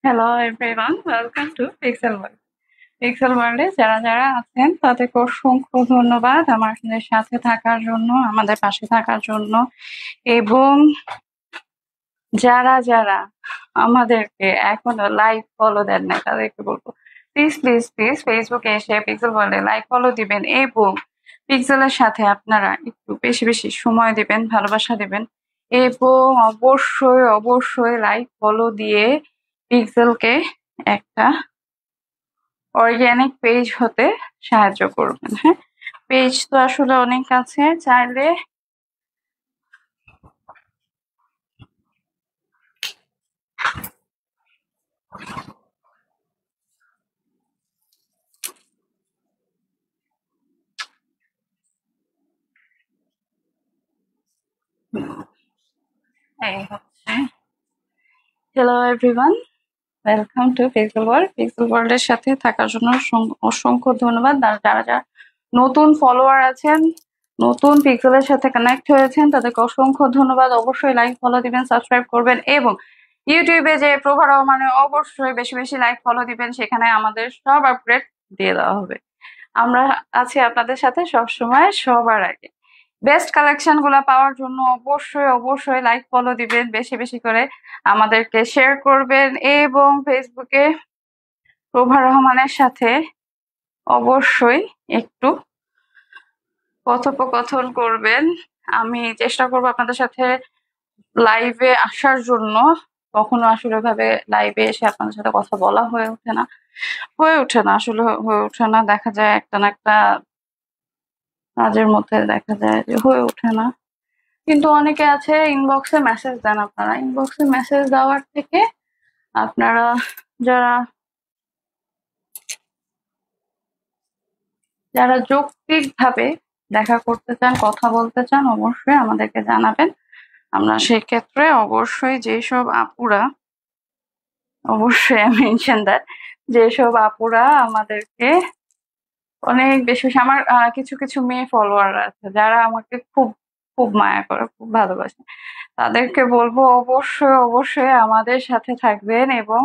Hello everyone, welcome to pixel world. Pixel ওয়ার্ল্ডে যারা যারা আছেন তাদেরকে অসংখ্য ধন্যবাদ আমাদের সাথে থাকার জন্য, আমাদের পাশে থাকার জন্য। এবং যারা যারা আমাদেরকে এখনো লাইক ফলো দেন নাই তাদেরকে বলবো, প্লিজ প্লিজ প্লিজ ফেসবুকে এসে পিক্সেল ওয়ার্ল্ডে লাইক ফলো দিবেন এবং পিক্সেলের সাথে আপনারা একটু বেশি বেশি সময় দিবেন, ভালোবাসা দিবেন এবং অবশ্যই অবশ্যই লাইক ফলো দিয়ে পিক্সেলকে একটা অর্গানিক পেজ হতে সাহায্য করবেন। হ্যাঁ, পেজ তো আসলে অনেক আছে, চাইলে এই হচ্ছে hello everyone, welcome to pixel world. Pixel ওয়ার্ল্ডের সাথে থাকার জন্য অসংখ্য ধন্যবাদ। আর যারা যারা নতুন ফলোয়ার আছেন, নতুন পিক্সেলের সাথে কানেক্ট হয়েছেন, তাদেরকে অসংখ্য ধন্যবাদ। অবশ্যই লাইক ফলো দিবেন, সাবস্ক্রাইব করবেন এবং ইউটিউবে যে প্রভা রহমানে অবশ্যই বেশি বেশি লাইক ফলো দিবেন, সেখানে আমাদের সব আপডেট দিয়ে দেওয়া হবে। আমরা আছি আপনাদের সাথে সবসময়, সবার আগে। বেস্ট কালেকশন গুলা পাওয়ার জন্য অবশ্যই অবশ্যই লাইক ফলো দিবেন, বেশি বেশি করে আমাদেরকে শেয়ার করবেন এবং ফেসবুকে প্রভা রহমানের সাথে অবশ্যই একটু কথোপকথন করবেন। আমি চেষ্টা করবো আপনাদের সাথে লাইভে আসার জন্য। কখনো আসলে ভাবে লাইভে এসে আপনাদের সাথে কথা বলা হয়ে ওঠে না, আসলে হয়ে ওঠে না। দেখা যায় একটা না একটা কাজের মধ্যে দেখা যায় যে হয়ে ওঠে না। কিন্তু অনেকে আছে ইনবক্সে মেসেজ দেন, আপনারা ইনবক্সে মেসেজ দেওয়ার থেকে আপনারা যারা যারা যৌক্তিক ভাবে দেখা করতে চান, কথা বলতে চান, অবশ্যই আমাদেরকে জানাবেন। আমরা সেক্ষেত্রে অবশ্যই যেসব আপুরা, অবশ্যই মেনশন দ্যাট, যেসব আপুরা আমাদেরকে অনেক বেশি আমার কিছু কিছু মেয়ে ফলোয়ার আছে যারা আমাকে খুব খুব মায়া করে, খুব ভালোবাসে, তাদেরকে বলবো অবশ্যই অবশ্যই আমাদের সাথে থাকবেন এবং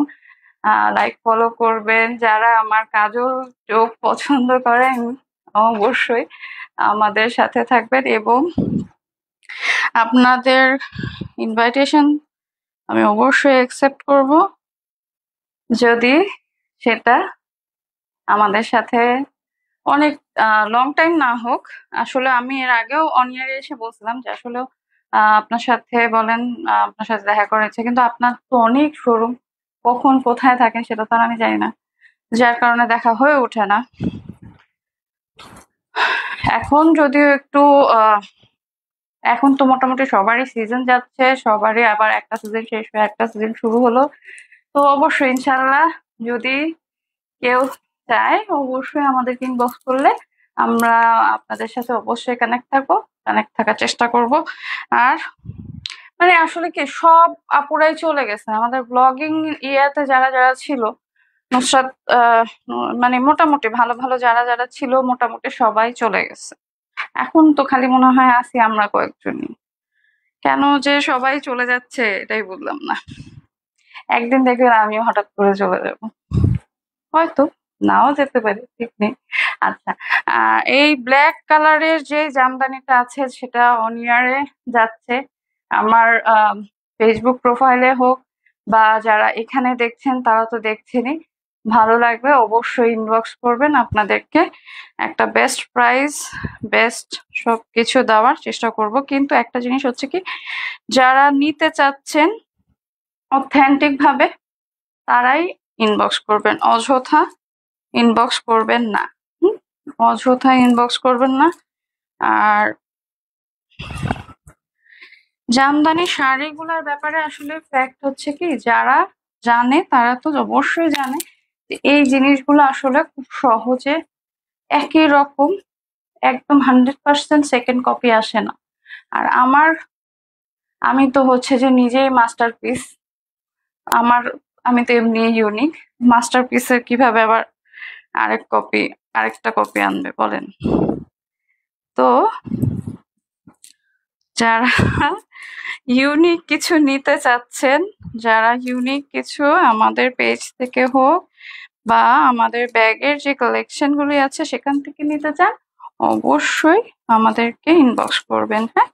লাইক ফলো করবেন। যারা আমার কাজল চোখ পছন্দ করেন অবশ্যই আমাদের সাথে থাকবেন এবং আপনাদের ইনভাইটেশন আমি অবশ্যই অ্যাকসেপ্ট করব, যদি সেটা আমাদের সাথে অনেক লং টাইম না হোক। আসলে আমি এর আগেও অন ইয়ারে এসে বলছিলাম যে আসলে আপনার সাথে বলেন, আপনার সাথে দেখা করেছে, কিন্তু আপনার তো অনেক শোরুম, কখন কোথায় থাকেন সেটা তো আর আমি জানি না, যার কারণে দেখা হয়ে ওঠে না। এখন যদিও একটু এখন তো মোটামুটি সবারই সিজন যাচ্ছে, সবারই আবার একটা সিজন শেষ হয়ে একটা সিজন শুরু হলো। তো অবশ্যই ইনশাল্লাহ যদি কেউ চায় অবশ্যই আমাদেরকে ইনবক্স করলে আমরা আপনাদের সাথে অবশ্যই কানেক্ট থাকবো, কানেক্ট থাকার চেষ্টা করব। আর মানে আসলে কি সব আপুরাই চলে গেছে আমাদের ব্লগিং ইয়াতে, যারা যারা ছিল নুসরাত, মানে মোটামুটি ভালো ভালো যারা যারা ছিল মোটামুটি সবাই চলে গেছে। এখন তো খালি মনে হয় আছি আমরা কয়েকজনই। কেন যে সবাই চলে যাচ্ছে এটাই বুঝলাম না। একদিন দেখবেন আমিও হঠাৎ করে চলে যাব, হয়তো নাও যেতে পারি, ঠিক নেই। আচ্ছা, এই ব্ল্যাক কালারের যে জামদানিটা আছে সেটা অন ইয়ারে যাচ্ছে। আমার ফেসবুক প্রোফাইলে হোক বা যারা এখানে দেখছেন তারা তো দেখছেনই, ভালো লাগবে অবশ্যই ইনবক্স করবেন। আপনাদেরকে একটা বেস্ট প্রাইস, বেস্ট সবকিছু দেওয়ার চেষ্টা করব। কিন্তু একটা জিনিস হচ্ছে কি, যারা নিতে চাচ্ছেন অথেন্টিক ভাবে তারাই ইনবক্স করবেন, অযথা ইনবক্স করবেন না। অযথা ইনবক্স করবেন না। আর জামদানি শাড়িগুলোর ব্যাপারে আসলে ফ্যাক্ট হচ্ছে কি, যারা জানে তারা তো অবশ্যই জানে যে এই জিনিসগুলো আসলে খুব সহজে একই রকম একদম 100% সেকেন্ড কপি আসে না। আর আমি তো হচ্ছে যে নিজেই মাস্টারপিস, আমার আমি তো এমনি ইউনিক। মাস্টারপিসের কিভাবে আবার আরেকটা কপি আনবে বলেন? তো যারা ইউনিক কিছু নিতে চাচ্ছেন, যারা ইউনিক কিছু আমাদের পেজ থেকে হোক বা আমাদের ব্যাগের যে কালেকশন গুলি আছে সেখান থেকে নিতে চান, অবশ্যই আমাদেরকে ইনবক্স করবেন। হ্যাঁ,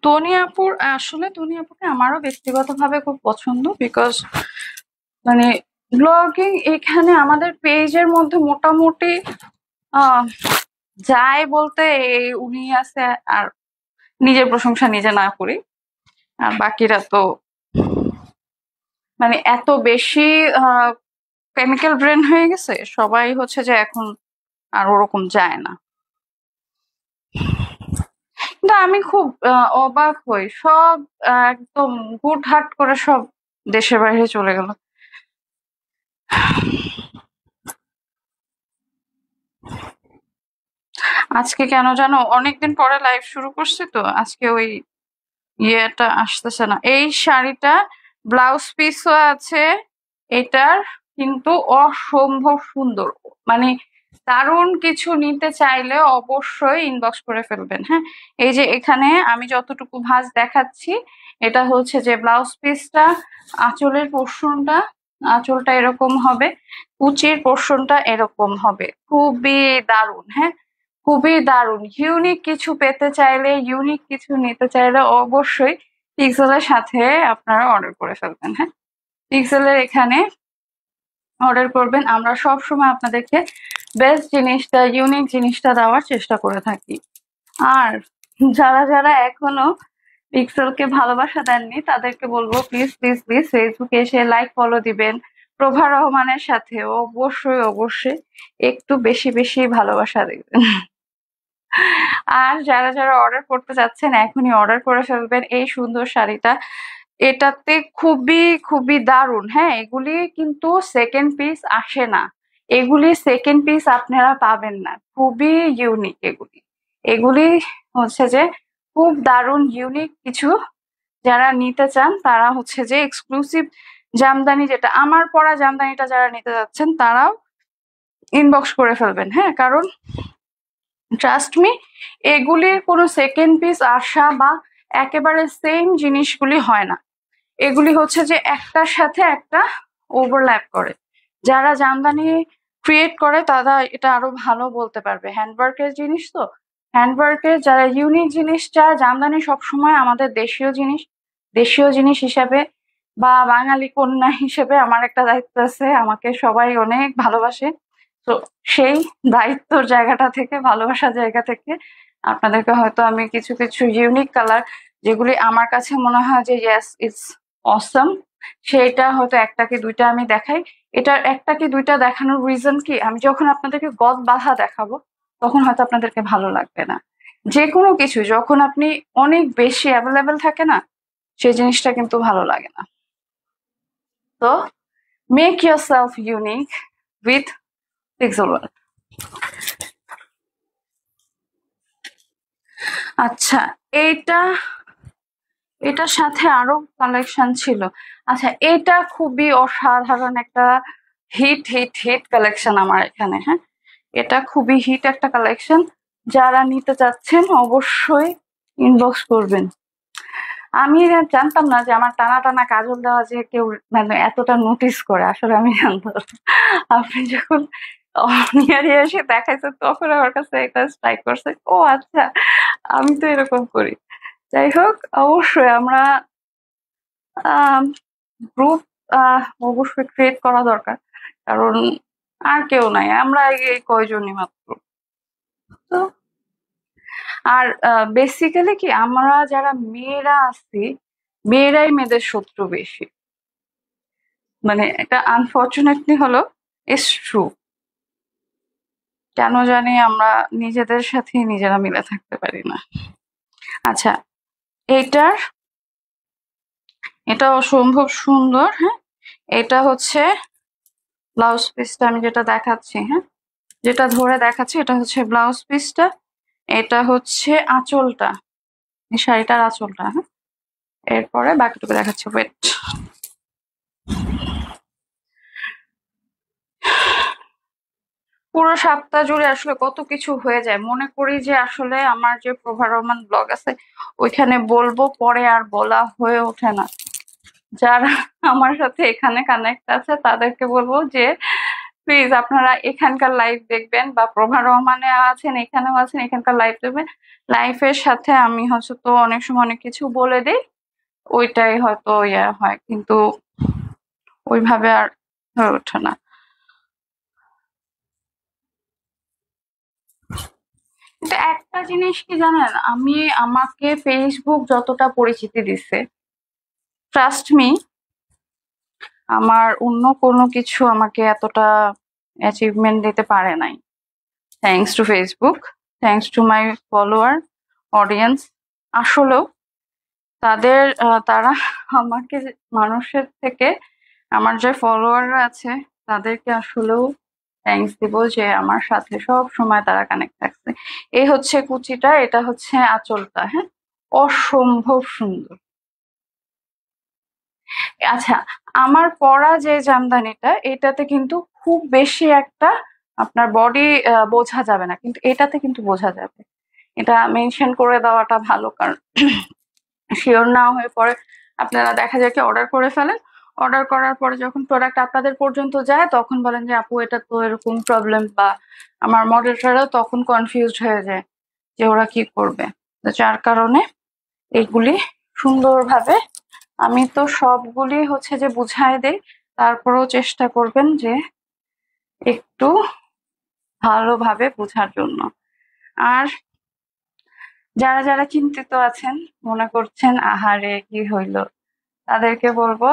তনি আপুকে আমারও ব্যক্তিগতভাবে খুব পছন্দ, বিকজ মানে ব্লগিং এখানে আমাদের পেজের মধ্যে মোটামুটি যাই বলতে উনি আছে, আর নিজের প্রশংসা নিজে না করি, আর বাকিরা তো মানে এত বেশি কেমিক্যাল ব্রেন হয়ে গেছে, সবাই হচ্ছে যে এখন আর ওরকম যায় না। কিন্তু আমি খুব অবাক হই, সব একদম হুটহাট করে সব দেশের বাইরে চলে গেল। আজকে কেন জানো অনেকদিন পরে লাইভ শুরু করছি, তো আজকে ওই ইয়েটা আসতেছে না। এই শাড়িটা ব্লাউজ পিসও আছে, এটার কিন্তু অসম্ভব সুন্দর, মানে দারুণ কিছু নিতে চাইলে অবশ্যই ইনবক্স করে ফেলবেন। হ্যাঁ, এই যে এখানে আমি যতটুকু ভাঁজ দেখাচ্ছি, এটা হচ্ছে যে ব্লাউজ পিসটা, আঁচলের পোর্শনটা, আঁচলটা এরকম হবে, কুচির পোর্শনটা এরকম হবে, খুবই দারুণ। হ্যাঁ, খুবই দারুণ। ইউনিক কিছু পেতে চাইলে, ইউনিক কিছু নিতে চাইলে অবশ্যই পিক্সেলের সাথে আপনারা অর্ডার করে ফেলবেন। হ্যাঁ, পিক্সেলের এখানে অর্ডার করবেন। আমরা সব সময় আপনাদেরকে বেস্ট জিনিসটা, ইউনিক জিনিসটা দেওয়ার চেষ্টা করে থাকি। আর যারা যারা এখনো পিক্সেলকে ভালোবাসা দেননি তাদেরকে বলবো প্লিজ প্লিজ প্লিজ ফেসবুকে এসে লাইক ফলো দিবেন। প্রভা রহমানের সাথে অবশ্যই অবশ্যই একটু বেশি বেশি ভালোবাসা দিবেন। আর যারা যারা অর্ডার করতে চাচ্ছেন এখনই অর্ডার করে ফেলবেন এই সুন্দর শাড়িটা। এটাতে খুবই খুবই দারুণ। হ্যাঁ, এগুলি কিন্তু সেকেন্ড পিস আসে না, এগুলি সেকেন্ড পিস আপনারা পাবেন না, খুবই ইউনিক এগুলি। এগুলি হচ্ছে যে খুব দারুণ ইউনিক কিছু, যারা নিতে চান তারা হচ্ছে যে এক্সক্লুসিভ জামদানি, যেটা আমার পরা জামদানিটা যারা নিতে যাচ্ছেন তারাও ইনবক্স করে ফেলবেন। হ্যাঁ, কারণ ট্রাস্ট মি, এগুলির কোনো সেকেন্ড পিস আসা বা একেবারে সেম জিনিসগুলি হয় না, এগুলি হচ্ছে যে একটার সাথে একটা ওভারল্যাপ করে। যারা জামদানি ক্রিয়েট করে তারা এটা আরো ভালো বলতে পারবে, হ্যান্ডওয়ার্কের জিনিস তো, হ্যান্ডওয়ার্কের যারা ইউনিক জিনিস চায়, জামদানি সবসময় আমাদের দেশীয় জিনিস, দেশীয় জিনিস হিসাবে বা বাঙালি কন্যা হিসেবে আমার একটা দায়িত্ব আছে, আমাকে সবাই অনেক ভালোবাসে। তো সেই দায়িত্বর জায়গাটা থেকে, ভালোবাসার জায়গা থেকে আপনাদেরকে হয়তো আমি কিছু কিছু ইউনিক কালার, যেগুলি আমার কাছে মনে হয় যে ইয়েস ইটস অসম, সেটা হয়তো একটা কি দুইটা আমি দেখাই। এটার একটা কি দুইটা দেখানোর রিজন কি, আমি যখন আপনাদেরকে গদ বাঁধা দেখাবো তখন হয়তো আপনাদেরকে ভালো লাগবে না। যে কোনো কিছু যখন আপনি অনেক বেশি অ্যাভেলেবেল থাকে না, সেই জিনিসটা কিন্তু ভালো লাগে না। তো make your self unique with pixel world. আচ্ছা, এইটা, এটার সাথে আরো কালেকশন ছিল। আচ্ছা, এটা খুবই অসাধারণ একটা হিট হিট হিট কালেকশন আমার এখানে। হ্যাঁ, এটা খুবই হিট একটা কালেকশন, যারা নিতে চাচ্ছেন অবশ্যই ইনবক্স করবেন। আমি জানতাম না যে আমার টানা টানা কাজল দেওয়া যে কেউ মানে এতটা নোটিস করে, আসলে আমি জানতাম। আপনি যখন নিয়ারে এসে দেখাইছে তখন আমার কাছে এটা স্ট্রাইক করছে, ও আচ্ছা আমি তো এরকম করি। যাই হোক, অবশ্যই আমরা গ্রুপ অবশ্যই ক্রিয়েট করা দরকার, কারণ আর কেউ নাই, আমরা এই কয়জনই মাত্র। তো আর বেসিক্যালি কি, আমরা যারা মেয়েরা আছি, মেয়েরাই মেয়েদের শত্রু বেশি, মানে এটা আনফর্চুনেটলি হলো ইটস ট্রু। কেন জানি আমরা নিজেদের সাথে নিজেরা মিলে থাকতে পারি না। আচ্ছা, এইটার, এটা অসম্ভব সুন্দর। হ্যাঁ, এটা হচ্ছে ব্লাউজ পিসটা, আমি যেটা দেখাচ্ছি, হ্যাঁ যেটা ধরে দেখাচ্ছি এটা হচ্ছে ব্লাউজ পিসটা, এটা হচ্ছে আঁচলটা। এই শাড়িটার আঁচলটা, হ্যাঁ, এরপরে বাকিটুকু দেখাচ্ছি, ওয়েট। পুরো সপ্তাহ জুড়ে আসলে কত কিছু হয়ে যায়, মনে করি যে আসলে আমার যে প্রভা রহমান ব্লগ আছে ওইখানে বলবো, পরে আর বলা হয়ে ওঠে না। যারা আমার সাথে এখানে কানেক্ট আছে তাদেরকে বলবো যে প্লিজ আপনারা এখানকার লাইভ দেখবেন, বা প্রভা রহমানে আছেন, এখানেও আছেন, এখানকার লাইভ দেখবেন। লাইফের সাথে আমি হচ্ছে তো অনেক সময় অনেক কিছু বলে দিই, ওইটাই হয়তো ইয়ে হয়, কিন্তু ওইভাবে আর হয়ে ওঠে না। কিন্তু একটা জিনিস কি জানেন, আমি আমাকে ফেসবুক যতটা পরিচিতি দিছে, ট্রাস্ট মি, আমার অন্য কোনো কিছু আমাকে এতটা অ্যাচিভমেন্ট দিতে পারে নাই। Thanks to Facebook, thanks to my follower audience. আসলেও তাদের তারা আমাকে মানুষের থেকে, আমার যে ফলোয়াররা আছে তাদেরকে আসলেও থ্যাঙ্কস দিব যে আমার সাথে সব সময় তারা কানেক্ট থাকছে। এই হচ্ছে কুচিটা, এটা হচ্ছে আঁচলটা, হ্যাঁ, অসম্ভব সুন্দর। আচ্ছা, আমার পরা যে জামদানিটা, এটাতে কিন্তু খুব বেশি একটা আপনার বডি বোঝা যাবে না, কিন্তু এটাতে কিন্তু বোঝা যাবে। এটা মেনশন করে দেওয়াটা ভালো, কারণ শিওর না হয়ে পরে আপনারা দেখা যায় কি অর্ডার করে ফেলেন, অর্ডার করার পরে যখন প্রোডাক্ট আপনাদের পর্যন্ত যায় তখন বলেন যে আপু এটা তো এরকম প্রবলেম, বা আমার মডেলটারও তখন কনফিউজড হয়ে যায় যে ওরা কি করবে। তো যার কারণে এগুলি সুন্দরভাবে, আমি তো সবগুলি হচ্ছে যে বুঝাই দেই, তারপরেও চেষ্টা করবেন যে একটু ভালোভাবে বোঝার জন্য। আর যারা যারা চিন্তিত আছেন, মনে করছেন আহারে কি হইলো, তাদেরকে বলবো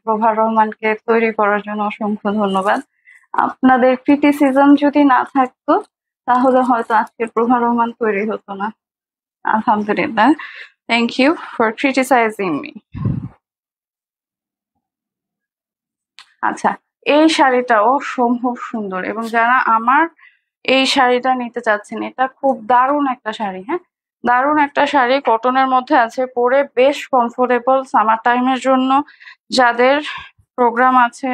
প্রভা রহমানকে তৈরি করার জন্য অসংখ্য ধন্যবাদ। আপনাদের ক্রিটিসিজম যদি না থাকতো তাহলে হয়তো আজকে প্রভা রহমান তৈরি হতো না। আলহামদুলিল্লাহ, thank you for criticising me. আচ্ছা, এই শাড়িটা অসম্ভব সুন্দর, এবং যারা আমার এই শাড়িটা নিতে চাচ্ছেন, এটা খুব দারুণ একটা শাড়ি, হ্যাঁ, দারুণ একটা শাড়ি, কটনের মধ্যে আছে, পরে বেশ কমফোর্টেবল সামার টাইমের জন্য। যাদের প্রোগ্রাম আছে,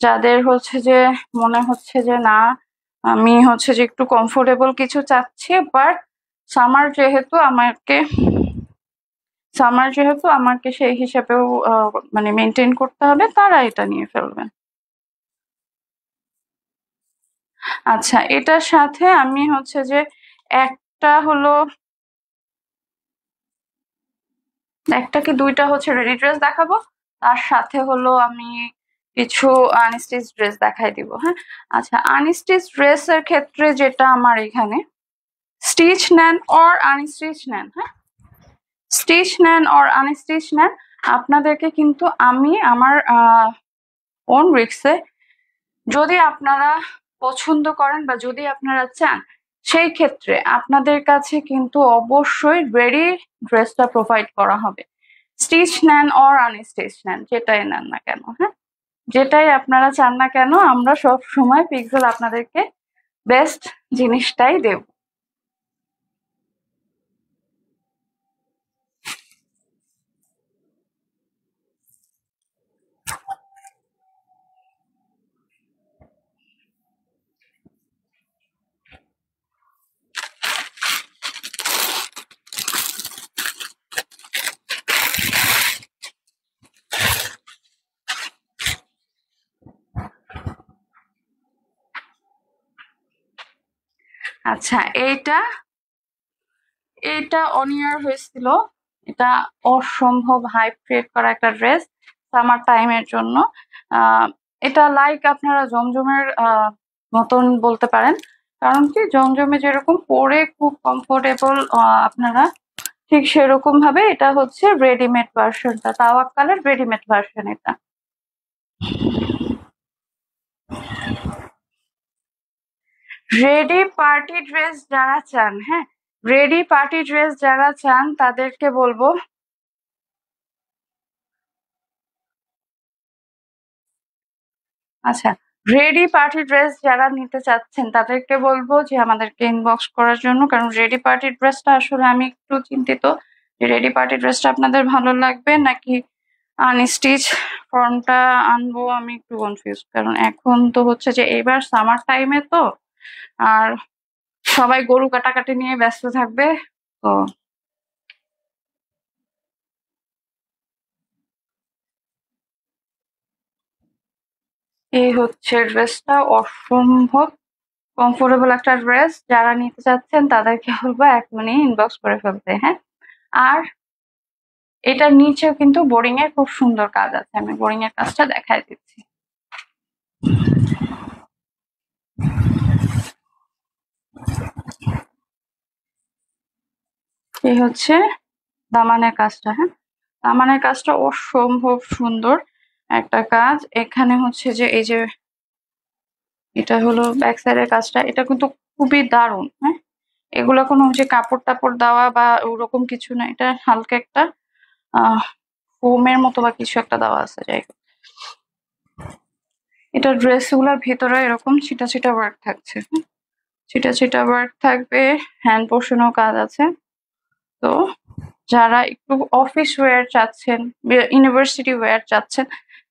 যাদের হচ্ছে যে মনে হচ্ছে যে না আমি হচ্ছে যে একটু কমফোর্টেবল কিছু চাচ্ছি, বাট সামার যেহেতু আমাকে সেই হিসাবেও মানে মেনটেন করতে হবে, তারা এটা নিয়ে ফেলবেন। আচ্ছা, এটার সাথে আমি হচ্ছে যে একটা হলো, একটা কি দুইটা হচ্ছে রেডি ড্রেস দেখাবো, তার সাথে হলো আমি কিছু আনস্টিচ ড্রেস দেখাই দিব, হ্যাঁ। আচ্ছা, আনস্টিচ ড্রেস এর ক্ষেত্রে যেটা আমার এখানে, স্টিচ নেন অর আনস্টিচ নেন, হ্যাঁ, স্টিচ নেন অর আনস্টিচ নেন, আপনাদেরকে কিন্তু আমি আমার ওন রিক্সে, যদি আপনারা পছন্দ করেন বা যদি আপনারা চান, সেই ক্ষেত্রে আপনাদের কাছে কিন্তু অবশ্যই রেডি ড্রেসটা প্রোভাইড করা হবে। স্টিচ নেন অর আনস্টিচ নেন, যেটাই নেন না কেন, হ্যাঁ, যেটাই আপনারা চান না কেন, আমরা সব সময় পিক্সেল আপনাদেরকে বেস্ট জিনিসটাই দেব। আচ্ছা, এইটা এটা অনিয়ার হয়েছিল, এটা অসম্ভব হাইপ ক্রিয়েট করা একটা ড্রেস সামার টাইমের জন্য। এটা লাইক আপনারা জমজমের মতন বলতে পারেন, কারণ কি জমজমে যেরকম পরে খুব কমফোর্টেবল আপনারা, ঠিক সেরকম ভাবে এটা হচ্ছে রেডিমেড ভার্সনটা, তাওয়াক্কালের রেডিমেড ভার্সন এটা। রেডি পার্টি ড্রেস যারা চান, হ্যাঁ, রেডি পার্টি ড্রেস যারা চান তাদেরকে বলবো, আচ্ছা, রেডি পার্টি ড্রেস যারা নিতে চাচ্ছেন তাদেরকে বলবো যে আমাদেরকে ইনবক্স করার জন্য, কারণ রেডি পার্টি ড্রেসটা আসলে আমি একটু চিন্তিত যে রেডি পার্টি ড্রেসটা আপনাদের ভালো লাগবে নাকি আনস্টিচ ফর্মটা আনবো। আমি একটু কনফিউজ, কারণ এখন তো হচ্ছে যে এবার সামার টাইমে তো, আর সবাই গরু কাটাকাটি নিয়ে ব্যস্ত থাকবে। তো এই হচ্ছে ড্রেসটা, অসম্ভব কমফোর্টেবল একটা ড্রেস। যারা নিতে চাচ্ছেন তাদেরকে বলবো এখনই ইনবক্স করে ফেলতে, হ্যাঁ। আর এটার নিচেও কিন্তু বোরিং এর খুব সুন্দর কাজ আছে, আমি বোরিং এর কাজটা দেখাই দিচ্ছি। এই হচ্ছে দামানের কাজটা, হ্যাঁ। দামানের কাজটা অসম্ভব সুন্দর একটা কাজ। এখানে হচ্ছে যে এই যে এটা হলো ব্যাক সাইডের কাজটা, এটা কিন্তু খুবই দারুণ, হ্যাঁ। এগুলো কোনো যে কাপড় টাপড় দেওয়া বা ওরকম কিছু না, এটা হালকা একটা ফোমের মতো বা কিছু একটা দেওয়া আছে, যাই হোক। এটা ড্রেস গুলার ভেতরে এরকম ছিটা ছিটা ওয়ার্ক থাকছে, ছিটা ছিটা ওয়ার্ক থাকবে, হ্যান্ড পোর্শনও কাজ আছে। তো যারা একটু অফিস ওয়্যার চাচ্ছেন, ইউনিভার্সিটি ওয়্যার চাচ্ছেন,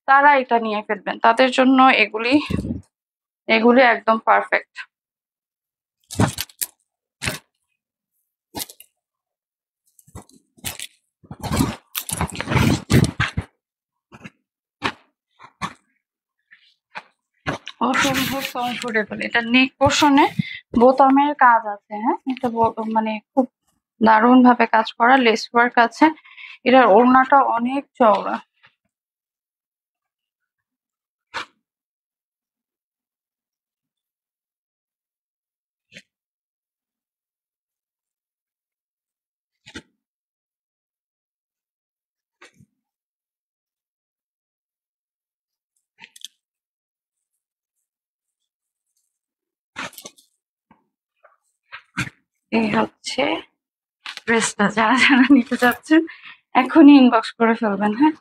তারা এটা নিয়ে ফেলবেন, তাদের জন্য এগুলি এগুলি একদম পারফেক্ট। অসম্ভব কমফোর্টেবল। এটা নেক পোর্শনে বোতামের কাজ আছে, হ্যাঁ। এটা মানে খুব দারুণ ভাবে কাজ করা, লেস ওয়ার্ক আছে। এটার ওড়নাটা অনেক চওড়া। এই হচ্ছে ড্রেসটা, যারা যারা নিতে চাচ্ছেন এখনই ইনবক্স করে ফেলবেন, হ্যাঁ।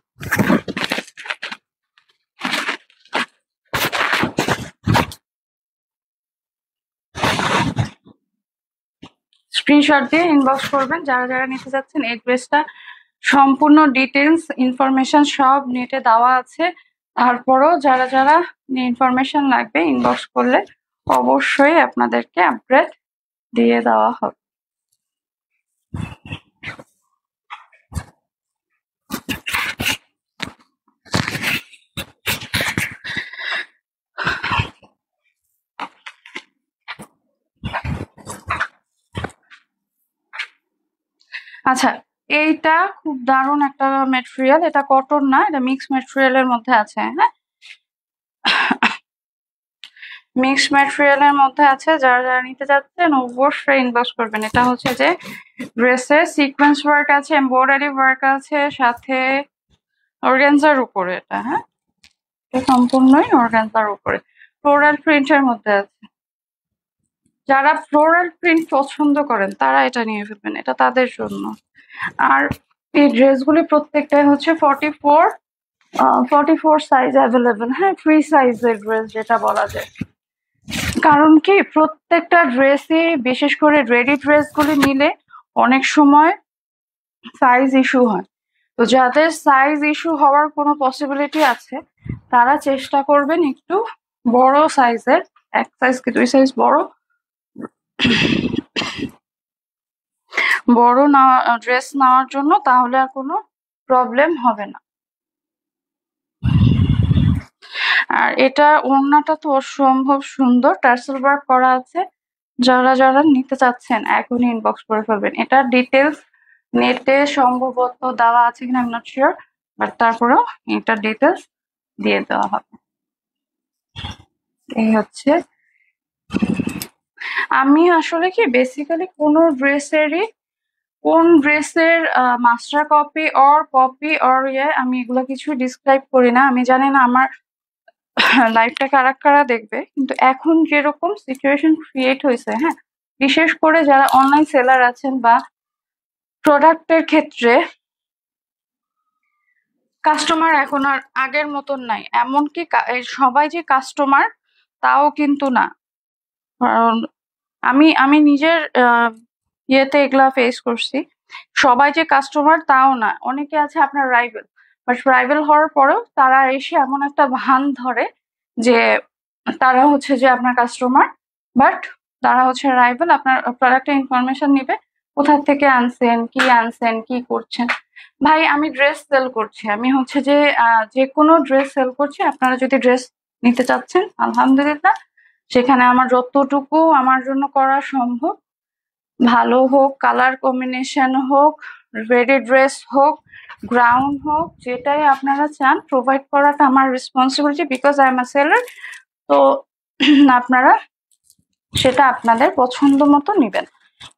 স্ক্রিনশট দিয়ে ইনবক্স করবেন যারা যারা নিতে চাচ্ছেন। এই ড্রেসটা সম্পূর্ণ ডিটেলস ইনফরমেশন সব নেটে দেওয়া আছে। তারপরও যারা যারা ইনফরমেশন লাগবে ইনবক্স করলে অবশ্যই আপনাদেরকে আপডেট দিয়ে দেওয়া হবে। আচ্ছা, এইটা খুব দারুণ একটা ম্যাটেরিয়াল। এটা কটন না, এটা মিক্স ম্যাটেরিয়ালের মধ্যে আছে, হ্যাঁ। মিক্স ম্যাটেরিয়ালের মধ্যে আছে। যারা যারা নিতে চাচ্ছেন অবশ্যই ইনবক্স করবেন। এটা হচ্ছে যে ড্রেসের সিকোয়েন্স ওয়ার্ক আছে, এমব্রয়ডারি ওয়ার্ক আছে, সাথে অর্গানজার উপরে এটা, হ্যাঁ। এটা সম্পূর্ণই অর্গানজার উপরে ফ্লোরাল প্রিন্টের মধ্যে আছে। যারা ফ্লোরাল প্রিন্ট পছন্দ করেন তারা এটা নিয়ে ফেলবেন, এটা তাদের জন্য। আর এই ড্রেসগুলি প্রত্যেকটাই হচ্ছে 44 সাইজ অ্যাভেলেবেল, হ্যাঁ। ফ্রি সাইজের ড্রেস যেটা বলা যায়। কারণ কি প্রত্যেকটা ড্রেসই, বিশেষ করে রেডি ড্রেসগুলি নিলে অনেক সময় সাইজ ইস্যু হয়। তো যাদের সাইজ ইস্যু হওয়ার কোনো পসিবিলিটি আছে তারা চেষ্টা করবেন একটু বড় সাইজের, এক সাইজ কি দুই সাইজ বড় বড় না ড্রেস নেওয়ার জন্য, তাহলে আর কোনো প্রবলেম হবে না। আর এটা ওড়নাটা তো অসম্ভব সুন্দর, টার্সেল ওয়ার্ক করা আছে। যারা যারা নিতে চাচ্ছেন এখনই ইনবক্স করে ফেলবেন। এটা ডিটেলস নেটে সম্ভবত দেওয়া আছে কিনা আমি নট শিওর, বাট তারপরেও এটা ডিটেলস দিয়ে দেওয়া হবে। এই হচ্ছে, আমি আসলে কি বেসিক্যালি কোনো ড্রেসেরই কোন ড্রেসের মাস্টার কপি অর আমি এগুলো কিছু ডিসক্রাইব করি না। আমি জানি না আমার লাইফটা কারা কারা দেখবে, কিন্তু এখন যেরকম সিচুয়েশন ক্রিয়েট হয়েছে, হ্যাঁ, বিশেষ করে যারা অনলাইন সেলার আছেন বা প্রোডাক্টের ক্ষেত্রে কাস্টমার এখন আর আগের মতন নাই। এমনকি সবাই যে কাস্টমার তাও কিন্তু না। কারণ আমি আমি নিজের ইয়েতে এগুলা ফেস করছি। সবাই যে কাস্টমার তাও না, অনেকে আছে আপনার রাইভেল, বাট রাইভেল হওয়ার পরেও তারা এসে এমন একটা ভান ধরে যে তারা হচ্ছে যে আপনার কাস্টমার, বাট তারা হচ্ছে রাইভেল। আপনার প্রোডাক্টের ইনফরমেশন নিবে, কোথা থেকে আনছেন, কি করছেন। ভাই আমি ড্রেস সেল করছি, আমি হচ্ছে যে যে কোনো ড্রেস সেল করছি। আপনারা যদি ড্রেস নিতে চাচ্ছেন আলহামদুলিল্লাহ, সেখানে আমার যতটুকু আমার জন্য করা সম্ভব, ভালো হোক, কালার কম্বিনেশন হোক, রেডি ড্রেস হোক, গ্রাউন্ড হোক, যেটাই আপনারা চান প্রোভাইড করাটা আমার responsibility, because I am a seller. তো আপনারা সেটা আপনাদের পছন্দ মতো নিবেন,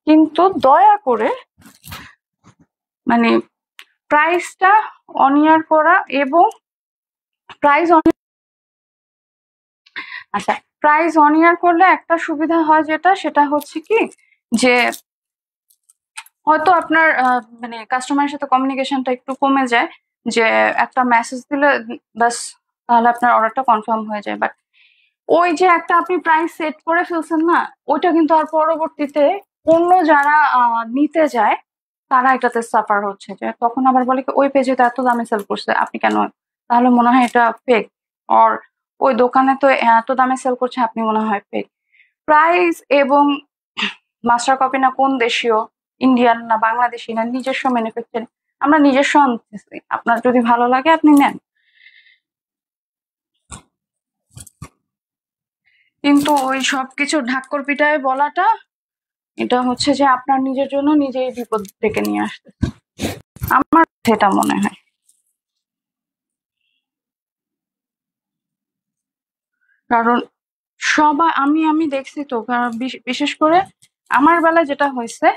কিন্তু দয়া করে মানে প্রাইসটা অনিয়ার করা এবং প্রাইস আচ্ছা, প্রাইস অনিয়ার করলে একটা সুবিধা হয় যেটা, সেটা হচ্ছে কি যে হয়তো আপনার মানে কাস্টমারের সাথে কমিউনিকেশনটা একটু কমে যায়, যে একটা মেসেজ দিলে বাস তাহলে আপনার অর্ডারটা কনফার্ম হয়ে যায়। বাট ওই যে একটা আপনি প্রাইস সেট করে ফেলছেন না, ওইটা কিন্তু আর পরবর্তীতে অন্য যারা নিতে যায় তারা এটাতে সাফার হচ্ছে, যে তখন আবার বলে কি ওই পেজে তো এত দামে সেল করছে আপনি কেন, তাহলে মনে হয় এটা ফেক। অর ওই দোকানে তো এত দামে সেল করছে, আপনি মনে হয় ফেক। প্রাইস এবং মাস্টার কপি না কোন দেশীয়, ইন্ডিয়ান না বাংলাদেশি না নিজস্ব ম্যানুফ্যাকচারিং, আমরা নিজস্ব আনতেছি, আপনার যদি ভালো লাগে আপনি নেন। কিন্তু ওই সবকিছু ঢাক্কর পিটায় বলাটা, এটা হচ্ছে যে আপনার নিজের জন্য নিজেই বিপদ ডেকে নিয়ে আসতে, আমার সেটা মনে হয়। কারণ সবাই আমি আমি দেখছি তো, কারণ বিশেষ করে আমার বেলায় যেটা হয়েছে,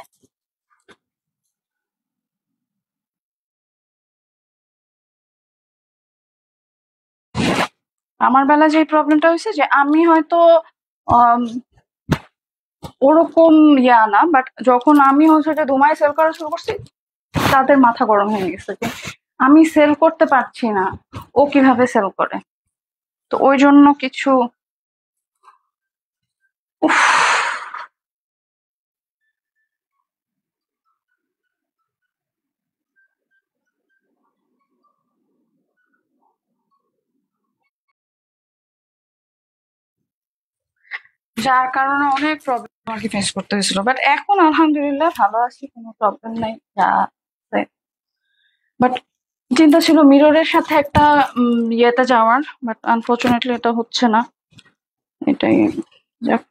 আমার বেলায় যে প্রবলেমটা হয়েছে যে আমি হয়তো আম, ওরকম না, বাট যখন আমি হচ্ছে যে ধুমায় সেল করা শুরু করছি, তাদের মাথা গরম হয়ে গেছে যে আমি সেল করতে পারছি না, ও কিভাবে সেল করে। তো ওই জন্য কিছু উফ, যার কারণে অনেক প্রবলেম আমাকে ফেস করতে হয়েছিল। বাট এখন আলহামদুলিল্লাহ ভালো আছি, কোনো প্রবলেম নাই যা আছে। বাট চিন্তা ছিল মিররের সাথে একটা ইয়েতে যাওয়ার, বাট আনফরচুনেটলি এটা হচ্ছে না। এটাই, যাক,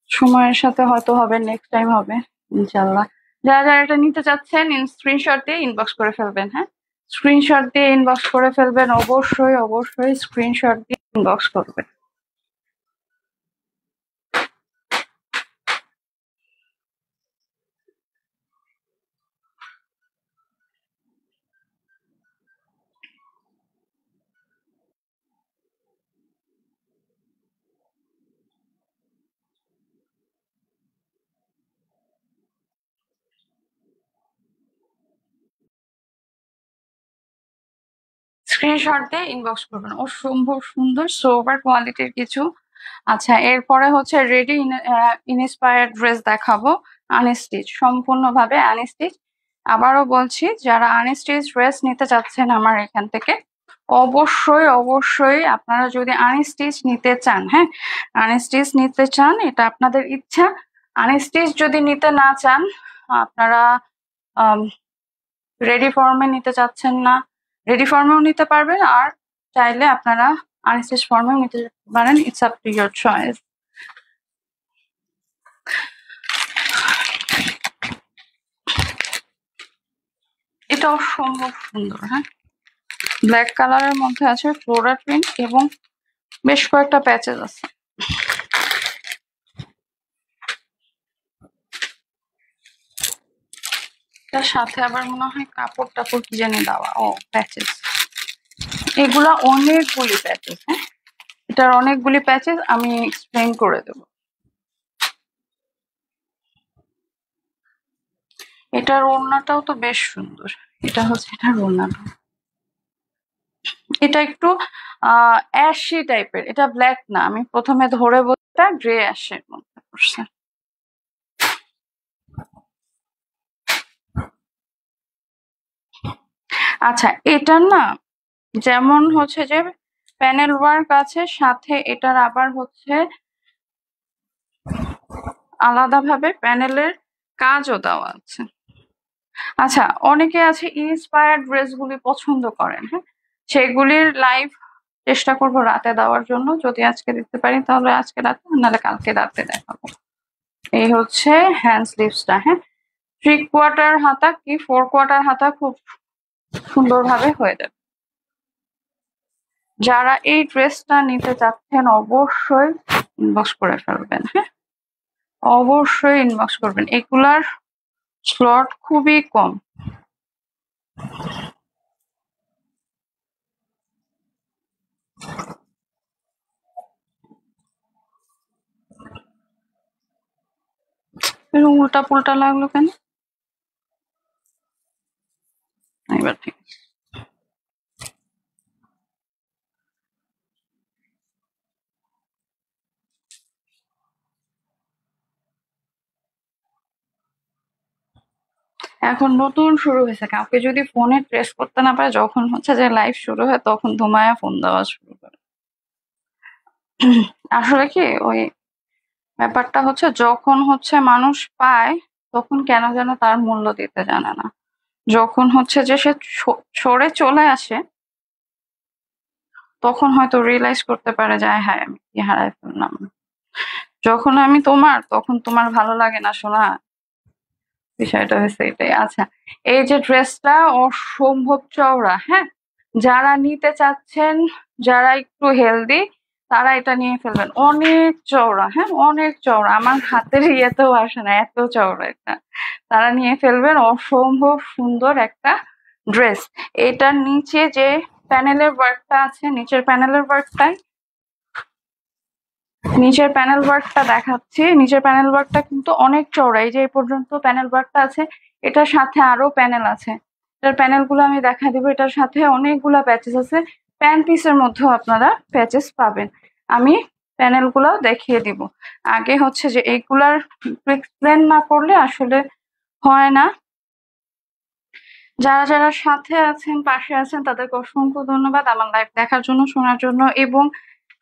সময়ের সাথে হয়তো হবে, নেক্সট টাইম হবে ইনশাল্লাহ। যারা যারা এটা নিতে চাচ্ছেন স্ক্রিনশট দিয়ে ইনবক্স করে ফেলবেন। হ্যাঁ, স্ক্রিনশট দিয়ে ইনবক্স করে ফেলবেন, অবশ্যই অবশ্যই স্ক্রিনশট দিয়ে ইনবক্স করবেন। স্ক্রিনশট দিয়ে ইনবক্স করবেন, অসম্ভব সুন্দর সোবার কোয়ালিটির কিছু। আচ্ছা, এরপরে হচ্ছে রেডি ইনস্পায়ার্ড ড্রেস দেখাবো, আনস্টিচ, সম্পূর্ণভাবে আনস্টিচ। আবারও বলছি, যারা আনস্টিচ ড্রেস নিতে চাচ্ছেন আমার এখান থেকে, অবশ্যই অবশ্যই আপনারা যদি আনস্টিচ নিতে চান, হ্যাঁ আনস্টিচ নিতে চান, এটা আপনাদের ইচ্ছা। আনস্টিচ যদি নিতে না চান, আপনারা রেডি ফর্মে নিতে চাচ্ছেন না, রেডি ফর্মেও নিতে পারবেন, আর চাইলে আপনারা আনস্টিচ ফর্মেও নিতে পারেন, it's up to your choice. এটা অসম্ভব সুন্দর, হ্যাঁ, ব্ল্যাক কালারের মধ্যে আছে ফ্লোরাল প্রিন্ট এবং বেশ কয়েকটা প্যাচেস আছে। তার সাথে আবার মনে হয় কাপড় টাপড় কি জানি দেওয়া, ও প্যাচেস, এগুলা অনেকগুলি প্যাচেস। হ্যাঁ, এটার অনেকগুলি প্যাচেস, আমি এক্সপ্লেন করে দেব। এটার ওড়নাটাও তো বেশ সুন্দর, এটা হচ্ছে এটার ওড়নাটা, এটা একটু অ্যাশি টাইপের, এটা ব্ল্যাক না, আমি প্রথমে ধরে বলতে গ্রে অ্যাশের মধ্যে পড়ছে। আচ্ছা, এটার না যেমন হচ্ছে যে প্যানেল ওয়ার্ক আছে, সাথে এটার আবার হচ্ছে আলাদাভাবে প্যানেলের কাজও দেওয়া আছে। আচ্ছা, অনেকে আছে ইন্সপায়ার্ড ড্রেসগুলি পছন্দ করেন, হ্যাঁ, সেগুলির লাইভ চেষ্টা করব রাতে দেওয়ার জন্য। যদি আজকে দিতে পারি তাহলে আজকে রাতে, নাহলে কালকে রাতে দেখাবো। এই হচ্ছে হ্যান্ড স্লিভসটা, হ্যাঁ, 3/4 হাতা কি 4/4 হাতা খুব সুন্দরভাবে হয়ে যাবে। যারা এই ড্রেসটা নিতে চাচ্ছেন অবশ্যই ইনবক্স করে ফেলবেন, হ্যাঁ, অবশ্যই ইনবক্স করবেন। এগুলার স্লট খুবই কম। উল্টা পুল্টা লাগলো কেন? এবার ঠিক আছে। এখন নতুন শুরু হয়েছে, কাউকে যদি ফোনে ট্রেস করতে না পারে, যখন হচ্ছে যে লাইভ শুরু হয় তখন ধুমায়া ফোন দেওয়া শুরু করে। আসলে কি ওই ব্যাপারটা হচ্ছে, যখন হচ্ছে মানুষ পায় তখন কেন যেন তার মূল্য দিতে জানে না। যখন হচ্ছে যে সে সরে চলে আসে তখন হয়তো রিয়েলাইজ করতে পারে যে হ্যাঁ আমি কি হারাই ফেললাম। যখন আমি তোমার, তখন তোমার ভালো লাগে না শোনা, বিষয়টা হচ্ছে এটাই। আচ্ছা, এই যে ড্রেসটা অসম্ভব চওড়া, হ্যাঁ, যারা নিতে চাচ্ছেন, যারা একটু হেলদি, তারা এটা নিয়ে ফেলবেন। অনেক চওড়া, হ্যাঁ, অনেক চওড়া, আমার হাতের ইয়েতেও আসে না, এত চওড়া এটা। তারা নিয়ে ফেলবেন, অসম্ভব সুন্দর একটা ড্রেস। এটার নিচে যে প্যানেলের ওয়ার্কটা আছে, নিচের প্যানেলের ওয়ার্কটাই, নিচের প্যানেল ওয়ার্কটা দেখাচ্ছি। নিচের প্যানেল ওয়ার্কটা কিন্তু অনেক চওড়া, এই যে এই পর্যন্ত প্যানেল ওয়ার্কটা আছে, এটার সাথে আরো প্যানেল আছে। এটার প্যানেলগুলো আমি দেখা দিব। এটার সাথে অনেকগুলা প্যাচেস আছে, প্যান পিসের মধ্যেও আপনারা প্যাচেস পাবেন। আমি প্যানেলগুলো দেখিয়ে দিব। আগে হচ্ছে যে এইগুলার এক্সপ্লেন না করলে আসলে হয় না। যারা যারা সাথে আছেন, পাশে আছেন, তাদেরকে অসংখ্য ধন্যবাদ আমার লাইভ দেখার জন্য, শোনার জন্য, এবং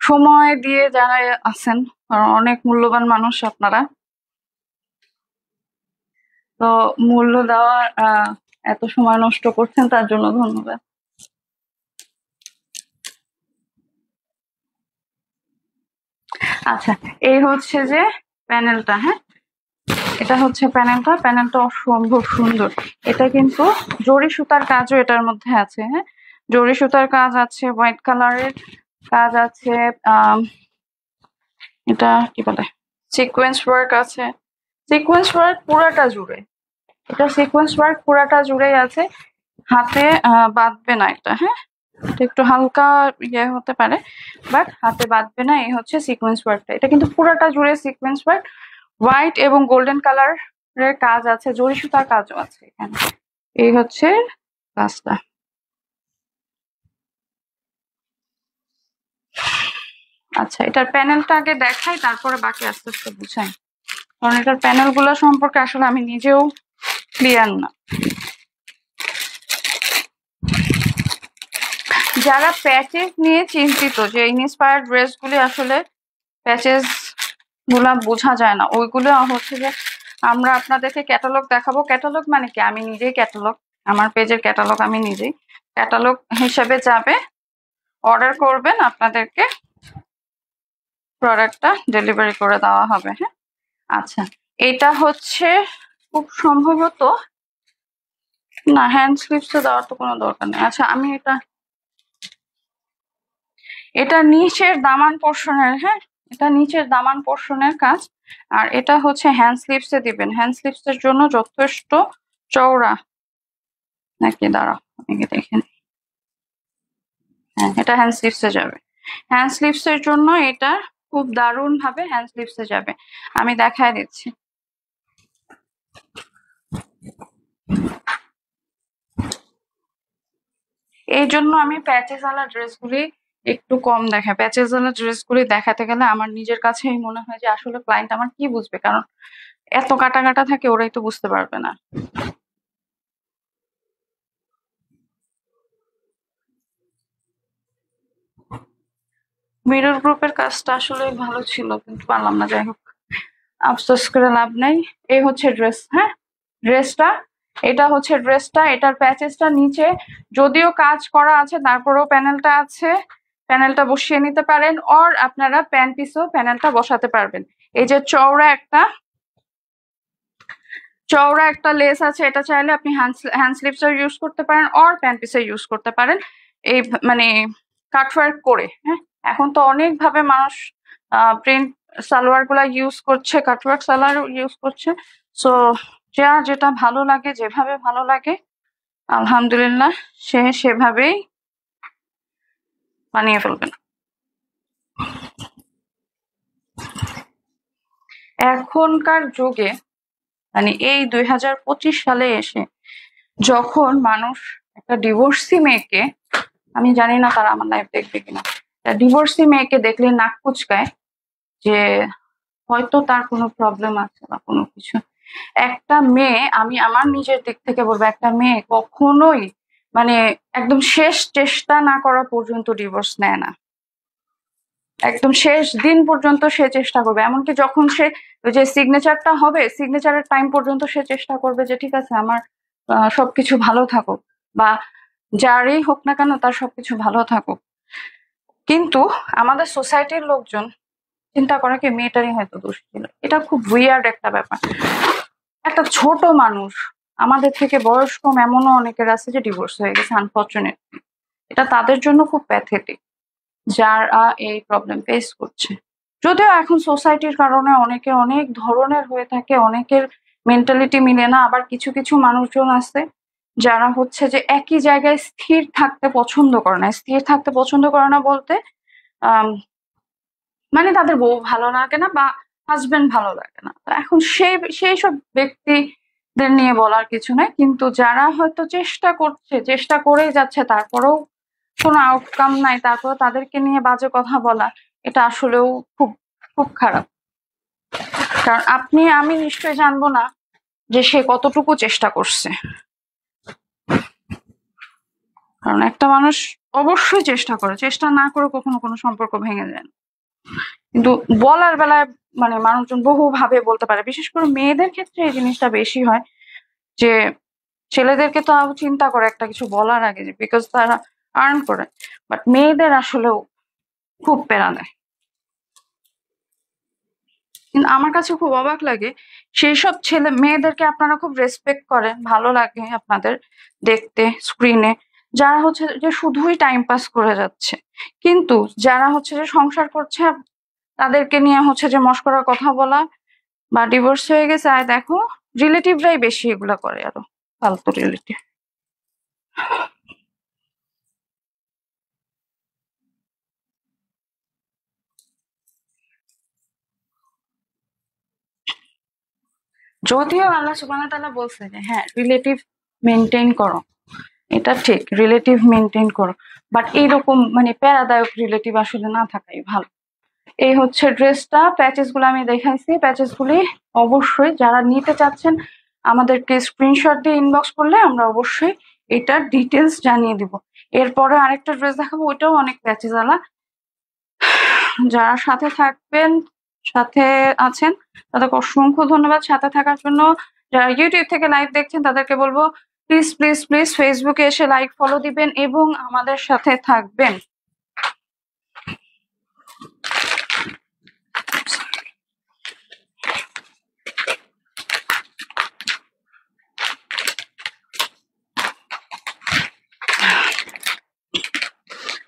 সময় দিয়ে যারা আছেন, কারণ অনেক মূল্যবান মানুষ আপনারা। তো মূল্য দেওয়ার এত সময় নষ্ট করছেন, তার জন্য ধন্যবাদ। আচ্ছা, এই হচ্ছে যে প্যানেলটা, হ্যাঁ, এটা হচ্ছে প্যানেলটা। প্যানেলটা অসম্ভব সুন্দর। এটা কিন্তু জরি সুতার কাজও এটার মধ্যে আছে, হ্যাঁ, জরি সুতার কাজ আছে, হোয়াইট কালারের কাজ আছে, এটা কি বলে, সিকোয়েন্স ওয়ার্ক আছে। সিকোয়েন্স ওয়ার্ক পুরাটা জুড়ে, এটা সিকোয়েন্স ওয়ার্ক পুরাটা জুড়েই আছে। হাতে বাঁধবে না এটা, হ্যাঁ, এটা একটু হালকা ইয়ে হতে পারে, বাট হাতে বাঁধবে না। এই হচ্ছে সিকোয়েন্স ওয়ার্কটা। এটা কিন্তু পুরাটা জুড়ে সিকোয়েন্স ওয়ার্ক, হোয়াইট এবং গোল্ডেন কালারের কাজ আছে, জরি সুতার কাজও আছে এখানে। এই হচ্ছে কাজটা। আচ্ছা, এটার প্যানেলটা আগে দেখাই, তারপরে বাকি আস্তে আস্তে বুঝাই, কারণ এটার প্যানেল গুলো সম্পর্কে আসলে আমি নিজেও ক্লিয়ার না। যারা প্যাচেস নিয়ে চিন্তিত, যে ইন্সপায়ার্ড ড্রেস গুলি আসলে প্যাচেস গুলা বোঝা যায় না, ওইগুলো হচ্ছে যে আমরা আপনাদেরকে ক্যাটালগ দেখাবো। ক্যাটালগ মানে কি, আমি নিজেই ক্যাটালগ, আমার পেজের ক্যাটালগ আমি নিজেই, ক্যাটালগ হিসেবে যাবে, অর্ডার করবেন, আপনাদেরকে প্রোডাক্টটা ডেলিভারি করে দেওয়া হবে, হ্যাঁ। আচ্ছা, এটা হচ্ছে খুব সম্ভবত, না, হ্যান্ড স্লিভস তো দেওয়ার তো কোনো দরকার নেই। আচ্ছা, আমি এটা নিচের দামান পোর্শনের, হ্যাঁ, এটা নিচের দামান পোর্শনের কাজ। আর এটা হচ্ছে হ্যান্ড স্লিভসে দিবেন। হ্যান্ড স্লিভস এর জন্য যথেষ্ট চওড়া নাকি, দাঁড়াও আমি দেখে নিই। হ্যাঁ, এটা হ্যান্ড স্লিভসে যাবে। হ্যান্ড স্লিভস এর জন্য এটা খুব দারুণ ভাবে হ্যান্ড স্লিভসে যাবে। আমি দেখায় দিচ্ছি। এই জন্য আমি প্যাচেস ওয়ালা ড্রেসগুলি একটু কম দেখায়। প্যাচেস ওয়ালা ড্রেসগুলি দেখাতে গেলে আমার নিজের কাছেই মনে হয় যে আসলে ক্লায়েন্ট আমার কি বুঝবে, কারণ এত কাটা কাটা থাকে, ওরাই তো বুঝতে পারবে না। মিরর গ্রুপের কাজটা আসলে ভালো ছিল, কিন্তু পারলাম না। যাই হোক, আফসোস করে লাভ নাই। এই হচ্ছে ড্রেস, হ্যাঁ ড্রেসটা, এটা হচ্ছে ড্রেসটা। এটার প্যাচেসটা নিচে যদিও কাজ করা আছে, তারপরেও প্যানেলটা আছে, প্যানেলটা বসিয়ে নিতে পারেন। অর আপনারা প্যান পিসেও প্যানেলটা বসাতে পারবেন। এই যে চওড়া একটা লেস আছে, এটা চাইলে আপনি হ্যান্ড স্লিভসও ইউজ করতে পারেন, অর প্যান পিসে ইউজ করতে পারেন। এই মানে কাটওয়ার্ক করে, হ্যাঁ এখন তো অনেক ভাবে মানুষ প্রিন্ট সালোয়ার গুলা ইউজ করছে, কাটওয়ার্ক সালোয়ার ইউজ করছে। সো যার যেটা ভালো লাগে, যেভাবে ভালো লাগে, আলহামদুলিল্লাহ সে সেভাবেই বানিয়ে ফেলবেন। এখনকার যুগে মানে এই 2025 সালে এসে যখন মানুষ একটা ডিভোর্সি মেয়েকে, আমি জানি না তারা আমার লাইফ দেখবে কিনা, ডিভোর্সি মেয়েকে দেখলে নাক কুচকায় যে হয়তো তার কোনো প্রবলেম আছে বা কোনো কিছু। একটা মেয়ে, আমি আমার নিজের দিক থেকে বলবো, একটা মেয়ে কখনোই মানে একদম শেষ চেষ্টা না করা পর্যন্ত ডিভোর্স নেয় না। একদম শেষ দিন পর্যন্ত সে চেষ্টা করবে, এমনকি যখন সে ওই যে সিগনেচারটা হবে, সিগনেচারের টাইম পর্যন্ত সে চেষ্টা করবে যে ঠিক আছে আমার সবকিছু ভালো থাকুক, বা যারই হোক না কেন তার সবকিছু ভালো থাকুক। কিন্তু আমাদের সোসাইটির লোকজন চিন্তা করে কি মেয়েটারই হয়তো দোষ ছিল। এটা খুব উইয়ার্ড একটা ব্যাপার। একটা ছোট মানুষ, আমাদের থেকে বয়স কম এমনও অনেকের আছে যে ডিভোর্স হয়ে গেছে আনফর্চুনেটলি। এটা তাদের জন্য খুব প্যাথেটিক যারা এই প্রবলেম ফেস করছে। যদিও এখন সোসাইটির কারণে অনেকে অনেক ধরনের হয়ে থাকে, অনেকের মেন্টালিটি মিলে না। আবার কিছু কিছু মানুষজন আছে যারা হচ্ছে যে একই জায়গায় স্থির থাকতে পছন্দ করে না। স্থির থাকতে পছন্দ করে না বলতে মানে তাদের বউ ভালো লাগে না বা হাজবেন্ড ভালো লাগে না। তো এখন সেই সব ব্যক্তিদের নিয়ে বলার কিছু নাই, কিন্তু যারা হয়তো চেষ্টা করছে, চেষ্টা করেই যাচ্ছে, তারপরেও কোনো আউটকাম নাই, তারপর তাদেরকে নিয়ে বাজে কথা বলা, এটা আসলেও খুব খুব খারাপ। কারণ আমি নিশ্চয়ই জানবো না যে সে কতটুকু চেষ্টা করছে। কারণ একটা মানুষ অবশ্যই চেষ্টা করে, চেষ্টা না করে কখনো কোনো সম্পর্ক ভেঙে যায় না। কিন্তু বলার বেলায় মানে মানুষজন বহু ভাবে বলতে পারে, বিশেষ করে মেয়েদের ক্ষেত্রে এই জিনিসটা বেশি হয় যে ছেলেদেরকে তো চিন্তা করে একটা কিছু বলার আগে, বিকজ তারা আর্ন করে, বাট মেয়েদের আসলেও খুব প্যারা দেয়। কিন্তু আমার কাছে খুব অবাক লাগে সেই সব মেয়েদেরকে আপনারা খুব রেসপেক্ট করেন, ভালো লাগে আপনাদের দেখতে স্ক্রিনে, যারা হচ্ছে যে শুধুই টাইম পাস করে যাচ্ছে। কিন্তু যারা হচ্ছে যে সংসার করছে, তাদেরকে নিয়ে হচ্ছে যে মশকরার কথা বলা বা ডিভোর্স হয়ে গেছে, আর দেখো রিলেটিভরাই বেশি এগুলা করে, আরো ফালতু রিলেটিভ। যদিও আল্লাহ সুবহানাহু ওয়া তাআলা বলছে যে হ্যাঁ রিলেটিভ মেনটেন করো, এটা ঠিক, রিলেটিভ মেনটেন করো, বাট এইরকম মানে প্যারাদায়ক রিলেটিভ আসলে না থাকাই ভালো। এই হচ্ছে ড্রেসটা, প্যাচেস গুলো আমি দেখাইছি। প্যাচেস গুলি অবশ্যই যারা নিতে চাচ্ছেন আমাদেরকে স্ক্রিনশট দিয়ে ইনবক্স করলে আমরা অবশ্যই এটার ডিটেলস জানিয়ে দিব। এরপরে আরেকটা ড্রেস দেখাবো, ওইটাও অনেক প্যাচেস আলা। যারা সাথে থাকবেন, সাথে আছেন, তাদেরকে অসংখ্য ধন্যবাদ সাথে থাকার জন্য। যারা ইউটিউব থেকে লাইভ দেখছেন তাদেরকে বলবো প্লিজ প্লিজ প্লিজ ফেসবুকে এসে লাইক ফলো দিবেন এবং আমাদের সাথে থাকবেন।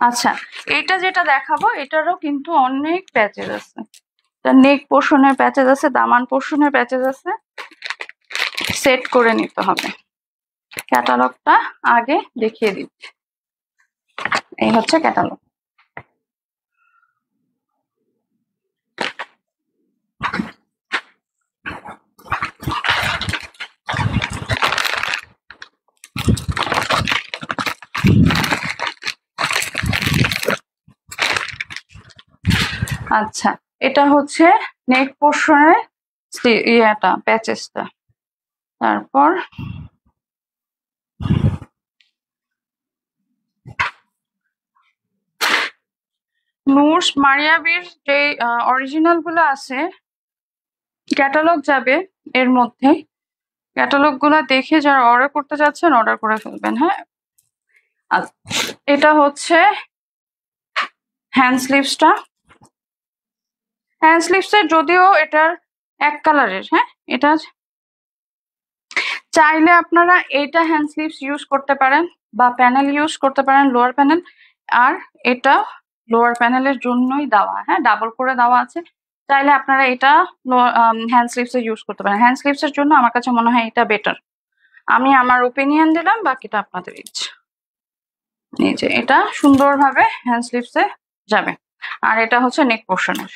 আচ্ছা, এটা যেটা দেখাবো এটারও কিন্তু অনেক প্যাচেস আছে। নেক পোর্শনের প্যাচেস আছে, দামান পোর্শনের প্যাচেস আছে, সেট করে নিতে হবে। ক্যাটালগটা আগে দেখিয়ে দিচ্ছি। এই হচ্ছে ক্যাটালগ। আচ্ছা, এটা হচ্ছে নেক পোর্শনের ইয়াটা, প্যাচেসটা। তারপর নুরস মারিয়াবির যে অরিজিনাল গুলো আছে, ক্যাটালগ যাবে এর মধ্যে, ক্যাটালগ গুলা দেখে যারা অর্ডার করতে চাচ্ছেন অর্ডার করে ফেলবেন। হ্যাঁ, এটা হচ্ছে হ্যান্ড স্লিভসটা। হ্যান্ড স্লিভসের যদিও এটার এক কালারের, হ্যাঁ, এটা চাইলে আপনারা এইটা হ্যান্ড স্লিভস ইউজ করতে পারেন বা প্যানেল ইউজ করতে পারেন, লোয়ার প্যানেল। আর এটা লোয়ার প্যানেলের জন্যই দেওয়া, হ্যাঁ, ডাবল করে দেওয়া আছে। চাইলে আপনারা এটা হ্যান্ড স্লিভস ইউজ করতে পারেন। হ্যান্ড স্লিভস এর জন্য আমার কাছে মনে হয় এটা বেটার। আমি আমার ওপিনিয়ন দিলাম, বাকিটা আপনাদের ইচ্ছা। এই যে এটা সুন্দরভাবে হ্যান্ড স্লিভস এ যাবে। আর এটা হচ্ছে নেক পোর্শনের।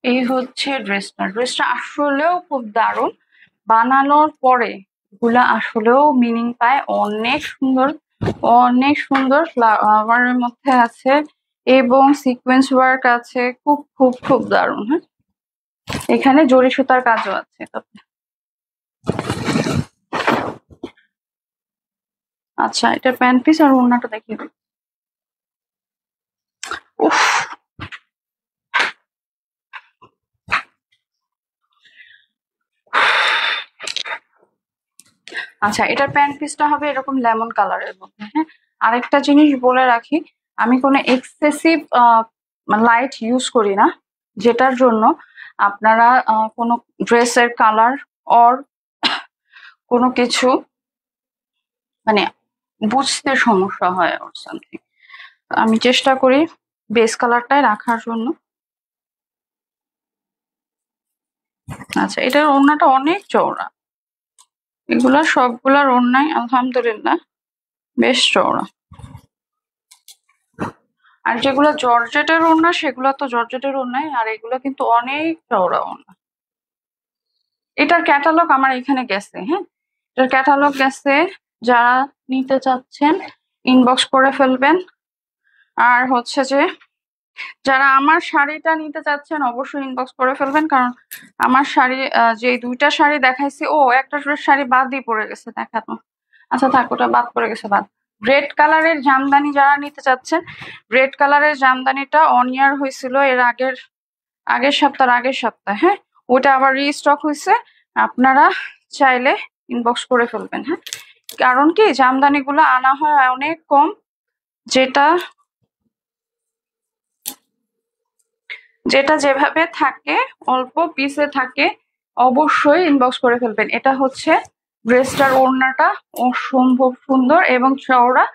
এই হচ্ছে ড্রেসটা। ড্রেসটা আসলেও খুব দারুণ, বানানোর পরে এগুলা আসলেও মিনিং পায়। অনেক সুন্দর, অনেক সুন্দর ফ্লাওয়ারের মধ্যে আছে এবং সিকোয়েন্স ওয়ার্ক আছে। খুব খুব খুব দারুণ। হ্যাঁ, এখানে জরি সুতার কাজও আছে। আচ্ছা, এটা প্যান্ট পিস আর ওড়নাটা দেখিয়ে দিই। উফ, আচ্ছা, এটার প্যান্ট পিসটা হবে এরকম লেমন কালারের মধ্যে। হ্যাঁ, আরেকটা জিনিস বলে রাখি, আমি কোনো এক্সেসিভ লাইট ইউজ করি না, যেটার জন্য আপনারা কোনো ড্রেসের কালার অর কোনো কিছু মানে বুঝতে সমস্যা হয় অর সামথিং। আমি চেষ্টা করি বেস কালারটাই রাখার জন্য। আচ্ছা, এটার ওড়নাটা অনেক চওড়া। এগুলা সবগুলার ওড়নাই আলহামদুলিল্লাহ বেশ চওড়া। আর যেগুলো জর্জেটের ওড়না সেগুলো তো জর্জেটের ওড়নাই, আর এগুলো কিন্তু অনেক চওড়া ওড়না। এটার ক্যাটালগ আমার এখানে গেছে। হ্যাঁ, এটার ক্যাটালগ গেছে, যারা নিতে চাচ্ছেন ইনবক্স করে ফেলবেন। আর হচ্ছে যে যারা আমার শাড়িটা নিতে চাচ্ছেন অবশ্যই ইনবক্স করে ফেলবেন, কারণ আমার শাড়ি যে দুইটা শাড়ি দেখাইছি, ও একটা শাড়ি বাদই পড়ে গেছে দেখানো। আচ্ছা থাক, ওটা বাদ পড়ে গেছে, বাদ। রেড কালারের জামদানি যারা নিতে চাচ্ছেন, রেড কালারের জামদানিটা অন ইয়ার হয়েছিল এর আগের সপ্তাহে। হ্যাঁ, ওটা আবার রিস্টক হয়েছে। আপনারা চাইলে ইনবক্স করে ফেলবেন। হ্যাঁ, কারণ কি জামদানি গুলো আনা হয় অনেক কম, যেটা যেটা যেভাবে থাকে অল্প পিসে থাকে। অবশ্যই ইনবক্স করে ফেলবেন। এটা হচ্ছে ড্রেসটার ওড়নাটা অসম্ভব সুন্দর এবং চওড়া।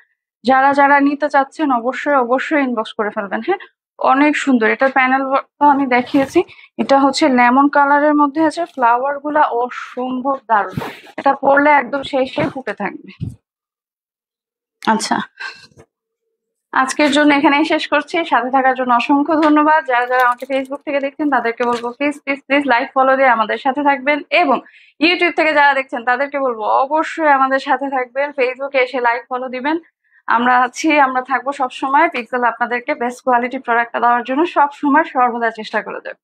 যারা যারা নিতে চাচ্ছেন অবশ্যই অবশ্যই ইনবক্স করে ফেলবেন। হ্যাঁ, অনেক সুন্দর। এটার প্যানেল আমি দেখিয়েছি। এটা হচ্ছে লেমন কালারের মধ্যে আছে, ফ্লাওয়ার গুলা অসম্ভব দারুণ। এটা পরলে একদম সেই ফুটে থাকবে। আচ্ছা, আজকের জন্য এখানেই শেষ করছি। সাথে থাকার জন্য অসংখ্য ধন্যবাদ। যারা যারা আমাকে ফেসবুক থেকে দেখছেন তাদেরকে বলবো please please please like follow দিয়ে আমাদের সাথে থাকবেন, এবং ইউটিউব থেকে যারা দেখছেন তাদেরকে বলবো অবশ্যই আমাদের সাথে থাকবেন, ফেসবুকে এসে লাইক ফলো দিবেন। আমরা আছি, আমরা থাকবো সবসময়। পিক্সেল আপনাদেরকে বেস্ট কোয়ালিটি প্রোডাক্টটা দেওয়ার জন্য সবসময় সর্বদা চেষ্টা করে যাবে।